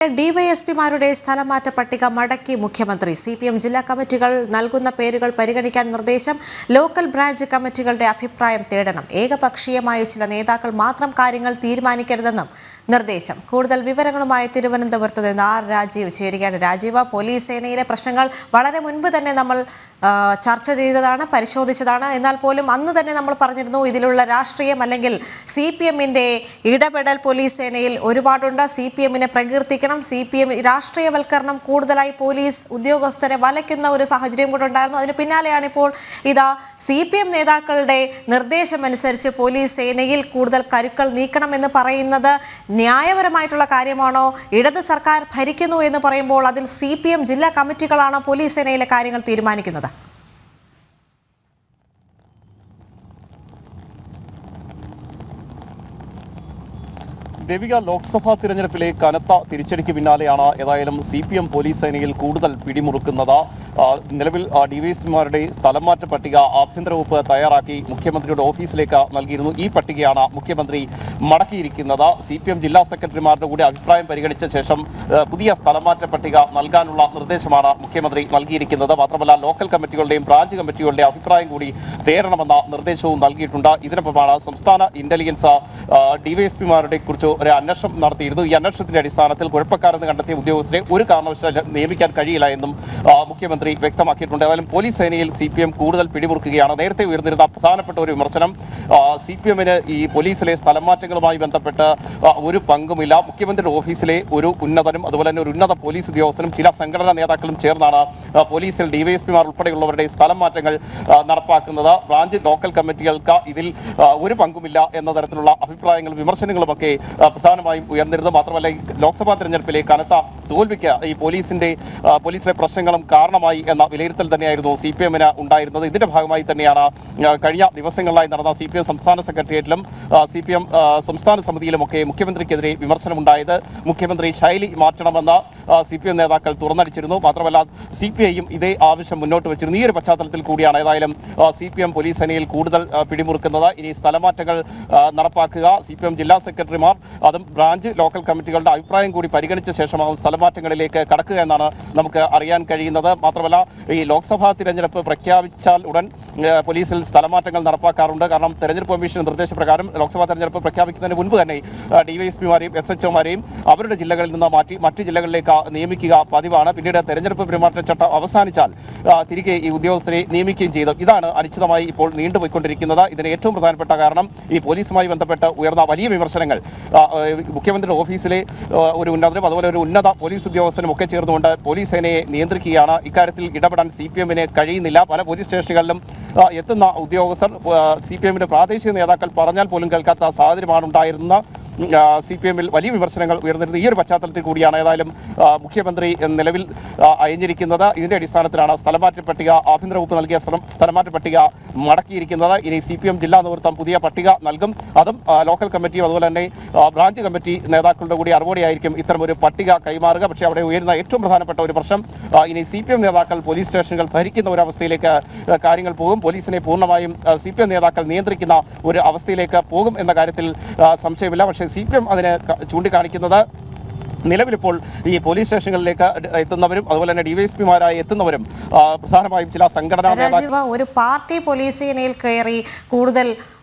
ഡിവൈഎസ്പിമാരുടെ സ്ഥലമാറ്റ പട്ടിക മടക്കി മുഖ്യമന്ത്രി. സിപിഎം ജില്ലാ കമ്മിറ്റികൾ നൽകുന്ന പേരുകൾ പരിഗണിക്കാൻ നിർദ്ദേശം. ലോക്കൽ ബ്രാഞ്ച് കമ്മിറ്റികളുടെ അഭിപ്രായം തേടണം. ഏകപക്ഷീയമായ ചില നേതാക്കൾ മാത്രം കാര്യങ്ങൾ തീരുമാനിക്കരുതെന്നും നിർദ്ദേശം. കൂടുതൽ വിവരങ്ങളുമായി തിരുവനന്തപുരത്ത് നിന്ന് ആർ രാജീവ് ചേരുകയാണ്. രാജീവ്, പോലീസ് സേനയിലെ പ്രശ്നങ്ങൾ വളരെ മുൻപ് തന്നെ നമ്മൾ ചർച്ച ചെയ്തതാണ്, പരിശോധിച്ചതാണ്. എന്നാൽ പോലും അന്ന് തന്നെ നമ്മൾ പറഞ്ഞിരുന്നു ഇതിലുള്ള രാഷ്ട്രീയം അല്ലെങ്കിൽ സിപിഎമ്മിന്റെ ഇടപെടൽ പോലീസ് സേനയിൽ ഒരുപാടുണ്ട്. സിപിഎമ്മിനെ പ്രകീർത്തിക്കണം, സിപിഎം രാഷ്ട്രീയവൽക്കരണം കൂടുതലായി പോലീസ് ഉദ്യോഗസ്ഥരെ വലയ്ക്കുന്ന ഒരു സാഹചര്യം കൂടെ ഉണ്ടായിരുന്നു. അതിന് പിന്നാലെയാണ് ഇപ്പോൾ ഇതാ സിപിഎം നേതാക്കളുടെ നിർദ്ദേശമനുസരിച്ച് പോലീസ് സേനയിൽ കൂടുതൽ കരുക്കൾ നീക്കണമെന്ന് പറയുന്നത് ന്യായപരമായിട്ടുള്ള കാര്യമാണോ? ഇടത് സർക്കാർ ഭരിക്കുന്നു എന്ന് പറയുമ്പോൾ അതിൽ സിപിഎം ജില്ലാ കമ്മിറ്റികളാണ് പോലീസ് സേനയിലെ കാര്യങ്ങൾ തീരുമാനിക്കുന്നത്. ദേവിക, ലോക്സഭാ തിരഞ്ഞെടുപ്പിലെ കനത്ത തിരിച്ചടിക്ക് പിന്നാലെയാണ് ഏതായാലും സിപിഎം പോലീസ് സേനയിൽ കൂടുതൽ പിടിമുറുക്കുന്നത്. നിലവിൽ ഡിവൈഎസ്പിമാരുടെ സ്ഥലം മാറ്റ പട്ടിക ആഭ്യന്തര വകുപ്പ് തയ്യാറാക്കി മുഖ്യമന്ത്രിയുടെ ഓഫീസിലേക്ക് നൽകിയിരുന്നു. ഈ പട്ടികയാണ് മുഖ്യമന്ത്രി മടക്കിയിരിക്കുന്നത്. സിപിഎം ജില്ലാ സെക്രട്ടറിമാരുടെ കൂടി അഭിപ്രായം പരിഗണിച്ച ശേഷം പുതിയ സ്ഥലം മാറ്റ പട്ടിക നൽകാനുള്ള നിർദ്ദേശമാണ് മുഖ്യമന്ത്രി നൽകിയിരിക്കുന്നത്. മാത്രമല്ല ലോക്കൽ കമ്മിറ്റികളുടെയും ബ്രാഞ്ച് കമ്മിറ്റികളുടെയും അഭിപ്രായം കൂടി തേടണമെന്ന നിർദ്ദേശവും നൽകിയിട്ടുണ്ട്. ഇതിനൊപ്പമാണ് സംസ്ഥാന ഇന്റലിജൻസ് ഡിവൈഎസ്പിമാരുടെ കുറിച്ച് ഒരു അന്വേഷണം നടത്തിയിരുന്നു. ഈ അന്വേഷണത്തിന്റെ അടിസ്ഥാനത്തിൽ കുഴപ്പക്കാരെന്ന് കണ്ടെത്തിയ ഉദ്യോഗസ്ഥരെ ഒരു കാരണവശാലും നിയമിക്കാൻ കഴിയില്ല എന്നും മുഖ്യമന്ത്രി വ്യക്തമാക്കിയിട്ടുണ്ട്. ഏതായാലും പോലീസ് സേനയിൽ സിപിഎം കൂടുതൽ പിടിമുറുക്കുകയാണ്. നേരത്തെ ഉയർന്നിരുന്ന പ്രധാനപ്പെട്ട ഒരു വിമർശനം സിപിഎമ്മിന് ഈ പോലീസിലെ സ്ഥലം മാറ്റങ്ങളുമായി ബന്ധപ്പെട്ട് ഒരു പങ്കുമില്ല. മുഖ്യമന്ത്രിയുടെ ഓഫീസിലെ ഒരു ഉന്നതനും അതുപോലെ തന്നെ ഒരു ഉന്നത പോലീസ് ഉദ്യോഗസ്ഥനും ചില സംഘടനാ നേതാക്കളും ചേർന്നാണ് പോലീസിൽ ഡിവൈഎസ്പിമാർ ഉൾപ്പെടെയുള്ളവരുടെ സ്ഥലം മാറ്റങ്ങൾ നടപ്പാക്കുന്നത്. ബ്രാഞ്ച് ലോക്കൽ കമ്മിറ്റികൾക്ക് ഇതിൽ ഒരു പങ്കുമില്ല എന്ന തരത്തിലുള്ള അഭിപ്രായങ്ങളും വിമർശനങ്ങളുമൊക്കെ പ്രധാനമായും ഉയർന്നിരുന്നു. മാത്രമല്ല ലോക്സഭാ തെരഞ്ഞെടുപ്പിലെ കനത്ത തോൽവിക്ക് ഈ പോലീസിലെ പ്രശ്നങ്ങളും കാരണമായി എന്ന വിലയിരുത്തൽ തന്നെയായിരുന്നു സിപിഎമ്മിന് ഉണ്ടായിരുന്നത്. ഇതിന്റെ ഭാഗമായി തന്നെയാണ് കഴിഞ്ഞ ദിവസങ്ങളിലായി നടന്ന സിപിഎം സംസ്ഥാന സെക്രട്ടേറിയറ്റിലും സിപിഎം സംസ്ഥാന സമിതിയിലുമൊക്കെ മുഖ്യമന്ത്രിക്കെതിരെ വിമർശനമുണ്ടായത്. മുഖ്യമന്ത്രി ശൈലി മാറ്റണമെന്ന് സിപിഎം നേതാക്കൾ തുറന്നടിച്ചിരുന്നു. മാത്രമല്ല സിപിഐയും ഇതേ ആവശ്യം മുന്നോട്ട് വെച്ചിരുന്നു. ഈ ഒരു പശ്ചാത്തലത്തിൽ കൂടിയാണ് ഏതായാലും സിപിഎം പോലീസ് സേനയിൽ കൂടുതൽ പിടിമുറുക്കുന്നത്. ഇനി സ്ഥലമാറ്റങ്ങൾ നടപ്പാക്കുക, സിപിഎം ജില്ലാ സെക്രട്ടറിമാർ അതും ബ്രാഞ്ച് ലോക്കൽ കമ്മിറ്റികളുടെ അഭിപ്രായം കൂടി പരിഗണിച്ച ശേഷമാകും സ്ഥലമാറ്റങ്ങളിലേക്ക് കടക്കുക എന്നാണ് നമുക്ക് അറിയാൻ കഴിയുന്നത്. മാത്രമല്ല ഈ ലോക്സഭാ തിരഞ്ഞെടുപ്പ് പ്രഖ്യാപിച്ചാൽ ഉടൻ പോലീസിൽ സ്ഥലമാറ്റങ്ങൾ നടപ്പാക്കാറുണ്ട്. കാരണം തെരഞ്ഞെടുപ്പ് കമ്മീഷൻ നിർദ്ദേശപ്രകാരം ലോക്സഭാ തെരഞ്ഞെടുപ്പ് പ്രഖ്യാപിക്കുന്നതിന് മുൻപ് തന്നെ ഡിവൈഎസ്പിമാരെയും SHOമാരെയും അവരുടെ ജില്ലകളിൽ നിന്ന് മാറ്റി മറ്റു ജില്ലകളിലേക്ക് നിയമിക്കുക പതിവാണ്. പിന്നീട് തെരഞ്ഞെടുപ്പ് പെരുമാറ്റച്ചട്ടം അവസാനിച്ചാൽ തിരികെ ഈ ഉദ്യോഗസ്ഥരെ നിയമിക്കുകയും ചെയ്തു. ഇതാണ് അനിശ്ചിതമായി ഇപ്പോൾ നീണ്ടുപോയിക്കൊണ്ടിരിക്കുന്നത്. ഇതിന് ഏറ്റവും പ്രധാനപ്പെട്ട കാരണം ഈ പോലീസുമായി ബന്ധപ്പെട്ട് ഉയർന്ന വലിയ വിമർശനങ്ങൾ മുഖ്യമന്ത്രിയുടെ ഓഫീസിലെ ഒരു ഉന്നതനും അതുപോലെ ഒരു ഉന്നത പോലീസ് ഉദ്യോഗസ്ഥനും ഒക്കെ ചേർന്നുകൊണ്ട് പോലീസ് സേനയെ നിയന്ത്രിക്കുകയാണ്. ഇക്കാര്യത്തിൽ ഇടപെടാൻ സിപിഎമ്മിന് കഴിയുന്നില്ല. പല പോലീസ് സ്റ്റേഷനുകളിലും എത്തുന്ന ഉദ്യോഗസ്ഥർ സിപിഎമ്മിന്റെ പ്രാദേശിക നേതാക്കൾ പറഞ്ഞാൽ പോലും കേൾക്കാത്ത സാഹചര്യമാണ് ഉണ്ടായിരുന്ന സിപിഎമ്മിൽ വലിയ വിമർശനങ്ങൾ ഉയർന്നിരുന്നത്. ഈ ഒരു പശ്ചാത്തലത്തിൽ കൂടിയാണ് ഏതായാലും മുഖ്യമന്ത്രി നിലവിൽ അയഞ്ഞിരിക്കുന്നത്. ഇതിന്റെ അടിസ്ഥാനത്തിലാണ് സ്ഥലമാറ്റ പട്ടിക ആഭ്യന്തര വകുപ്പ് നൽകിയ സ്ഥലമാറ്റ പട്ടിക മടക്കിയിരിക്കുന്നത്. ഇനി സിപിഎം ജില്ലാ നേതൃത്വം പുതിയ പട്ടിക നൽകും. അതും ലോക്കൽ കമ്മിറ്റിയും അതുപോലെ തന്നെ ബ്രാഞ്ച് കമ്മിറ്റി നേതാക്കളുടെ കൂടി അറിവോടെയായിരിക്കും ഇത്തരം ഒരു പട്ടിക കൈമാറുക. പക്ഷേ അവിടെ ഉയരുന്ന ഏറ്റവും പ്രധാനപ്പെട്ട ഒരു പ്രശ്നം ഇനി സിപിഎം നേതാക്കൾ പോലീസ് സ്റ്റേഷനുകൾ ഭരിക്കുന്ന ഒരു അവസ്ഥയിലേക്ക് കാര്യങ്ങൾ പോകും. പോലീസിനെ പൂർണ്ണമായും സിപിഎം നേതാക്കൾ നിയന്ത്രിക്കുന്ന ഒരു അവസ്ഥയിലേക്ക് പോകും എന്ന കാര്യത്തിൽ സംശയമില്ല. പക്ഷേ സിപിഎം അതിന് ചൂണ്ടിക്കാണിക്കുന്നത് നിലവിലിപ്പോൾ ഈ പോലീസ് സ്റ്റേഷനുകളിലേക്ക് എത്തുന്നവരും അതുപോലെ തന്നെ ഡിവൈഎസ്പിമാരായി എത്തുന്നവരും പ്രധാനമായും ചില സംഘടനാ ഒരു പാർട്ടി പോലീസ് സേനയിൽ കയറി കൂടുതൽ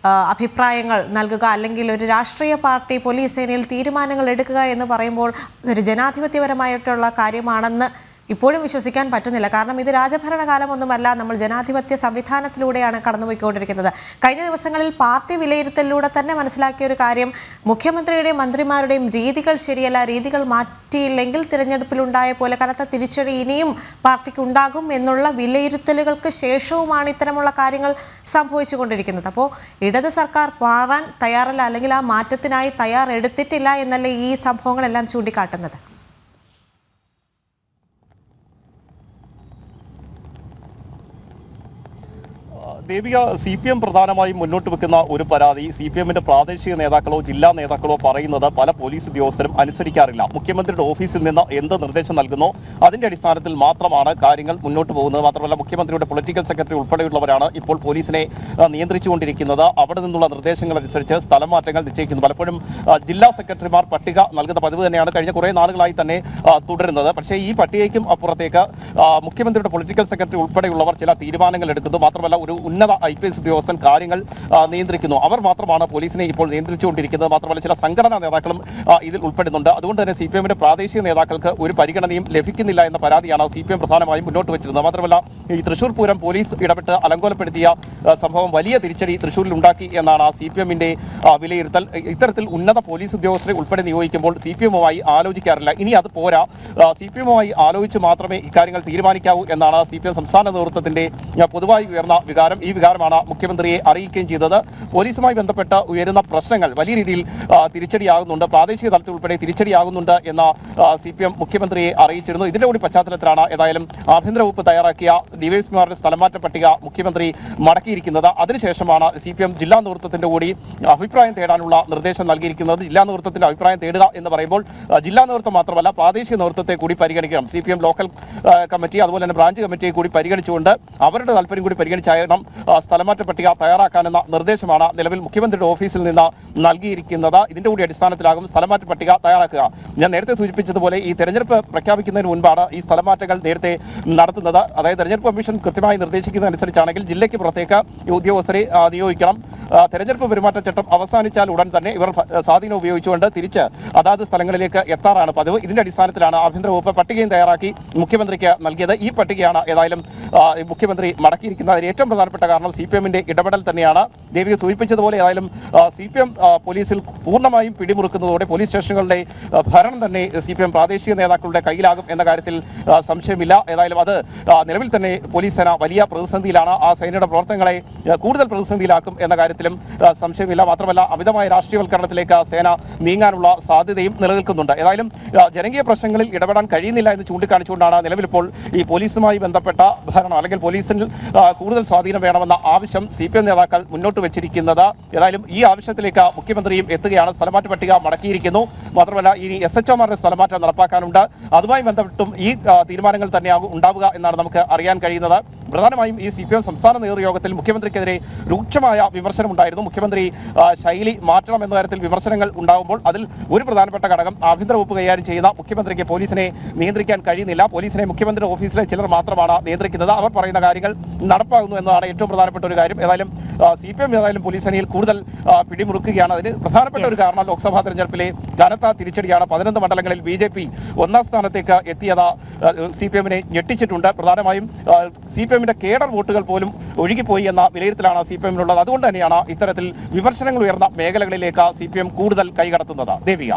അഭിപ്രായങ്ങൾ നൽകുക അല്ലെങ്കിൽ ഒരു രാഷ്ട്രീയ പാർട്ടി പോലീസ് സേനയിൽ തീരുമാനങ്ങൾ എടുക്കുക എന്ന് പറയുമ്പോൾ ഒരു ജനാധിപത്യപരമായിട്ടുള്ള കാര്യമാണെന്ന് ഇപ്പോഴും വിശ്വസിക്കാൻ പറ്റുന്നില്ല. കാരണം ഇത് രാജഭരണകാലമൊന്നുമല്ല, നമ്മൾ ജനാധിപത്യ സംവിധാനത്തിലൂടെയാണ് കടന്നുപോയിക്കൊണ്ടിരിക്കുന്നത്. കഴിഞ്ഞ ദിവസങ്ങളിൽ പാർട്ടി വിലയിരുത്തലിലൂടെ തന്നെ മനസ്സിലാക്കിയ ഒരു കാര്യം മുഖ്യമന്ത്രിയുടെയും മന്ത്രിമാരുടെയും രീതികൾ ശരിയല്ല, രീതികൾ മാറ്റിയില്ലെങ്കിൽ തിരഞ്ഞെടുപ്പിലുണ്ടായ പോലെ കനത്ത തിരിച്ചടി ഇനിയും പാർട്ടിക്ക് ഉണ്ടാകും എന്നുള്ള വിലയിരുത്തലുകൾക്ക് ശേഷവുമാണ് ഇത്തരമുള്ള കാര്യങ്ങൾ സംഭവിച്ചുകൊണ്ടിരിക്കുന്നത്. അപ്പോൾ ഇടത് സർക്കാർ മാറാൻ തയ്യാറല്ല അല്ലെങ്കിൽ ആ മാറ്റത്തിനായി തയ്യാറെടുത്തിട്ടില്ല എന്നല്ലേ ഈ സംഭവങ്ങളെല്ലാം ചൂണ്ടിക്കാട്ടുന്നത്? ദേവിക, CPM പ്രധാനമായും മുന്നോട്ട് വെക്കുന്ന ഒരു പരാതി CPMന്റെ പ്രാദേശിക നേതാക്കളോ ജില്ലാ നേതാക്കളോ പറയുന്നത് പല പോലീസ് ഉദ്യോഗസ്ഥരും അനുസരിക്കാറില്ല. മുഖ്യമന്ത്രിയുടെ ഓഫീസിൽ നിന്ന് എന്ത് നിർദ്ദേശം നൽകുന്നോ അതിന്റെ അടിസ്ഥാനത്തിൽ മാത്രമാണ് കാര്യങ്ങൾ മുന്നോട്ട് പോകുന്നത്. മാത്രമല്ല, മുഖ്യമന്ത്രിയുടെ പൊളിറ്റിക്കൽ സെക്രട്ടറി ഉൾപ്പെടെയുള്ളവരാണ് ഇപ്പോൾ പോലീസിനെ നിയന്ത്രിച്ചുകൊണ്ടിരിക്കുന്നത്. അവിടെ നിന്നുള്ള നിർദ്ദേശങ്ങൾ അനുസരിച്ച് സ്ഥലം മാറ്റങ്ങൾ നിശ്ചയിക്കുന്നു. പലപ്പോഴും ജില്ലാ സെക്രട്ടറിമാർ പട്ടിക നൽകുന്ന പതിവ് തന്നെയാണ് കഴിഞ്ഞ കുറേ നാളുകളായി തന്നെ തുടരുന്നത്. പക്ഷേ ഈ പട്ടികയ്ക്കും അപ്പുറത്തേക്ക് മുഖ്യമന്ത്രിയുടെ പൊളിറ്റിക്കൽ സെക്രട്ടറി ഉൾപ്പെടെയുള്ളവർ ചില തീരുമാനങ്ങൾ എടുക്കുന്നു. മാത്രമല്ല, ഒരു ഉന്നത IPS ഉദ്യോഗസ്ഥൻ കാര്യങ്ങൾ നിയന്ത്രിക്കുന്നു. അവർ മാത്രമാണ് പോലീസിനെ ഇപ്പോൾ നിയന്ത്രിച്ചുകൊണ്ടിരിക്കുന്നത്. മാത്രമല്ല, ചില സംഘടനാ നേതാക്കളും ഇതിൽ ഉൾപ്പെടുന്നുണ്ട്. അതുകൊണ്ട് തന്നെ CPMന്റെ പ്രാദേശിക നേതാക്കൾക്ക് ഒരു പരിഗണനയും ലഭിക്കുന്നില്ല എന്ന പരാതിയാണ് CPM പ്രധാനമായും മുന്നോട്ട് വെച്ചിരുന്നത്. മാത്രമല്ല, ഈ തൃശൂർ പൂരം പോലീസ് ഇടപെട്ട് അലങ്കോലപ്പെടുത്തിയ സംഭവം വലിയ തിരിച്ചടി തൃശൂരിൽ ഉണ്ടാക്കി എന്നാണ് CPMന്റെ വിലയിരുത്തൽ. ഇത്തരത്തിൽ ഉന്നത പോലീസ് ഉദ്യോഗസ്ഥരെ ഉൾപ്പെടെ നിയോഗിക്കുമ്പോൾ CPMവുമായി ആലോചിക്കാറില്ല. ഇനി അത് പോരാ, CPMവുമായി ആലോചിച്ച് മാത്രമേ ഇക്കാര്യങ്ങൾ തീരുമാനിക്കാവൂ എന്നാണ് CPM സംസ്ഥാന നേതൃത്വത്തിന്റെ പൊതുവായി ഉയർന്ന വികാരം. ഈ വികാരമാണ് മുഖ്യമന്ത്രിയെ അറിയിക്കുകയും ചെയ്തത്. പോലീസുമായി ബന്ധപ്പെട്ട് ഉയരുന്ന പ്രശ്നങ്ങൾ വലിയ രീതിയിൽ തിരിച്ചടിയാകുന്നുണ്ട്, പ്രാദേശിക തലത്തിൽ ഉൾപ്പെടെ തിരിച്ചടിയാകുന്നുണ്ട് എന്ന CPM മുഖ്യമന്ത്രിയെ അറിയിച്ചിരുന്നു. ഇതിന്റെ കൂടി പശ്ചാത്തലത്തിലാണ് ഏതായാലും ആഭ്യന്തര വകുപ്പ് തയ്യാറാക്കിയ ഡിവൈഎസ്പിമാരുടെ സ്ഥലമാറ്റ പട്ടിക മുഖ്യമന്ത്രി മടക്കിയിരിക്കുന്നത്. അതിനുശേഷമാണ് CPM ജില്ലാ നേതൃത്വത്തിന്റെ കൂടി അഭിപ്രായം തേടാനുള്ള നിർദ്ദേശം നൽകിയിരിക്കുന്നത്. ജില്ലാ നേതൃത്വത്തിന്റെ അഭിപ്രായം തേടുക എന്ന് പറയുമ്പോൾ ജില്ലാ നേതൃത്വം മാത്രമല്ല, പ്രാദേശിക നേതൃത്വത്തെ കൂടി പരിഗണിക്കണം. CPM ലോക്കൽ കമ്മിറ്റി അതുപോലെ തന്നെ ബ്രാഞ്ച് കമ്മിറ്റിയെ കൂടി പരിഗണിച്ചുകൊണ്ട് അവരുടെ താല്പര്യം കൂടി പരിഗണിച്ചായണം സ്ഥലമാറ്റ പട്ടിക തയ്യാറാക്കാനെന്ന നിർദ്ദേശമാണ് നിലവിൽ മുഖ്യമന്ത്രിയുടെ ഓഫീസിൽ നിന്ന് നൽകിയിരിക്കുന്നത്. ഇതിന്റെ കൂടി അടിസ്ഥാനത്തിലാകും സ്ഥലമാറ്റ പട്ടിക തയ്യാറാക്കുക. ഞാൻ നേരത്തെ സൂചിപ്പിച്ചതുപോലെ ഈ തെരഞ്ഞെടുപ്പ് പ്രഖ്യാപിക്കുന്നതിന് മുൻപാണ് ഈ സ്ഥലമാറ്റങ്ങൾ നേരത്തെ നടത്തുന്നത്. അതായത് തെരഞ്ഞെടുപ്പ് കമ്മീഷൻ കൃത്യമായി നിർദ്ദേശിക്കുന്നതനുസരിച്ചാണെങ്കിൽ ജില്ലയ്ക്ക് പുറത്തേക്ക് ഈ ഉദ്യോഗസ്ഥരെ നിയോഗിക്കണം. തെരഞ്ഞെടുപ്പ് പെരുമാറ്റച്ചട്ടം അവസാനിച്ചാൽ ഉടൻ തന്നെ ഇവർ സ്വാധീനം ഉപയോഗിച്ചുകൊണ്ട് തിരിച്ച് അതാത് സ്ഥലങ്ങളിലേക്ക് എത്താറാണ് പതിവ്. ഇതിന്റെ അടിസ്ഥാനത്തിലാണ് ആഭ്യന്തര വകുപ്പ് പട്ടികയും തയ്യാറാക്കി മുഖ്യമന്ത്രിക്ക് നൽകിയത്. ഈ പട്ടികയാണ് ഏതായാലും മുഖ്യമന്ത്രി മടക്കിയിരിക്കുന്നത്. അതിന് ഏറ്റവും പ്രധാനപ്പെട്ട കാരണം CPMന്റെ ഇടപെടൽ തന്നെയാണ്. ദേവിക സൂചിപ്പിച്ചതുപോലെ ഏതായാലും CPM പോലീസിൽ പൂർണ്ണമായും പിടിമുറുക്കുന്നതോടെ പോലീസ് സ്റ്റേഷനുകളുടെ ഭരണം തന്നെ CPM പ്രാദേശിക നേതാക്കളുടെ കയ്യിലാകും എന്ന കാര്യത്തിൽ സംശയമില്ല. ഏതായാലും അത് നിലവിൽ തന്നെ പോലീസ് സേന വലിയ പ്രതിസന്ധിയിലാണ്. ആ സേനയുടെ പ്രവർത്തനങ്ങളെ കൂടുതൽ പ്രതിസന്ധിയിലാക്കും എന്ന കാര്യത്തിലും സംശയമില്ല. മാത്രമല്ല, അമിതമായ രാഷ്ട്രീയവൽക്കരണത്തിലേക്ക് സേന നീങ്ങാനുള്ള സാധ്യതയും നിലനിൽക്കുന്നുണ്ട്. ഏതായാലും ജനകീയ പ്രശ്നങ്ങളിൽ ഇടപെടാൻ കഴിയുന്നില്ല എന്ന് ചൂണ്ടിക്കാണിച്ചുകൊണ്ടാണ് നിലവിലിപ്പോൾ ഈ പോലീസുമായി ബന്ധപ്പെട്ട ഭരണം അല്ലെങ്കിൽ പോലീസിൽ കൂടുതൽ സ്വാധീനം വേണമെന്ന ആവശ്യം CPM നേതാക്കൾ മുന്നോട്ട് വെച്ചിരിക്കുന്നത്. ഏതായാലും ഈ ആവശ്യത്തിലേക്ക് മുഖ്യമന്ത്രിയും എത്തുകയാണ്. സ്ഥലമാറ്റ പട്ടിക മടക്കിയിരിക്കുന്നു. മാത്രമല്ല, ഇനി SHOമാരുടെ സ്ഥലമാറ്റം നടപ്പാക്കാനുണ്ട്. അതുമായി ബന്ധപ്പെട്ടും ഈ തീരുമാനങ്ങൾ തന്നെയാകും ഉണ്ടാവുക എന്നാണ് നമുക്ക് അറിയാൻ കഴിയുന്നത്. പ്രധാനമായും ഈ CPM സംസ്ഥാന നേതൃയോഗത്തിൽ മുഖ്യമന്ത്രിക്കെതിരെ രൂക്ഷമായ വിമർശനമുണ്ടായിരുന്നു. മുഖ്യമന്ത്രി ശൈലി മാറ്റണം എന്ന കാര്യത്തിൽ വിമർശനങ്ങൾ ഉണ്ടാകുമ്പോൾ അതിൽ ഒരു പ്രധാനപ്പെട്ട ഘടകം ആഭ്യന്തര വകുപ്പ് കൈകാര്യം ചെയ്യുന്ന മുഖ്യമന്ത്രിക്ക് പോലീസിനെ നിയന്ത്രിക്കാൻ കഴിയുന്നില്ല. പോലീസിനെ മുഖ്യമന്ത്രിയുടെ ഓഫീസിലെ ചിലർ മാത്രമാണ് നിയന്ത്രിക്കുന്നത്. അവർ പറയുന്ന കാര്യങ്ങൾ നടപ്പാകുന്നു എന്നതാണ് ഏറ്റവും പ്രധാനപ്പെട്ട ഒരു കാര്യം. ഏതായാലും CPM ഏതായാലും പോലീസ് സേനയിൽ കൂടുതൽ പിടിമുറുക്കുകയാണ്. അതിന് പ്രധാനപ്പെട്ട ഒരു കാരണം ലോക്സഭാ തെരഞ്ഞെടുപ്പിലെ കനത്ത തിരിച്ചടിയാണ്. 11 മണ്ഡലങ്ങളിൽ BJP ഒന്നാം സ്ഥാനത്തേക്ക് എത്തിയത് CPMനെ ഞെട്ടിച്ചിട്ടുണ്ട്. പ്രധാനമായും CPMന്റെ കേഡർ വോട്ടുകൾ പോലും ഒഴുകിപ്പോയി എന്ന വിലയിരുത്തലാണ് CPMനുള്ളത്. അതുകൊണ്ട് തന്നെയാണ് ഇത്തരത്തിൽ വിമർശനങ്ങൾ ഉയർന്ന മേഖലകളിലേക്ക് CPM കൂടുതൽ കൈകടത്തുന്നത്. ദേവിക.